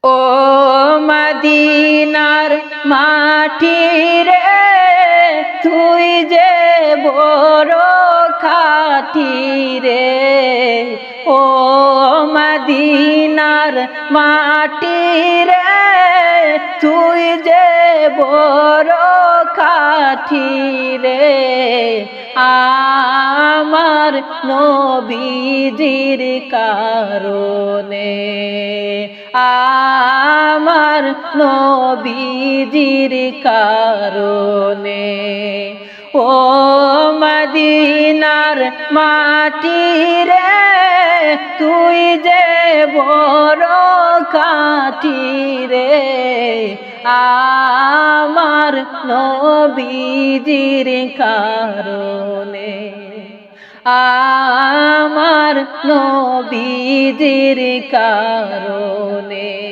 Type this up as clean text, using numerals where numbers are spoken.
ও মদিনার মাটি রে, তুই যে বড় খাঁটি রে। ও মদিনার মাটি রে, তুই যে বড় খাঁটি রে। আমার নবীজির কারণে, আমার নবীজির কারণে। ও মদিনার মাটি রে, তুই যে বড় খাঁটি রে। আমার নবীজির কারণে, আমার নবীজির কারণে।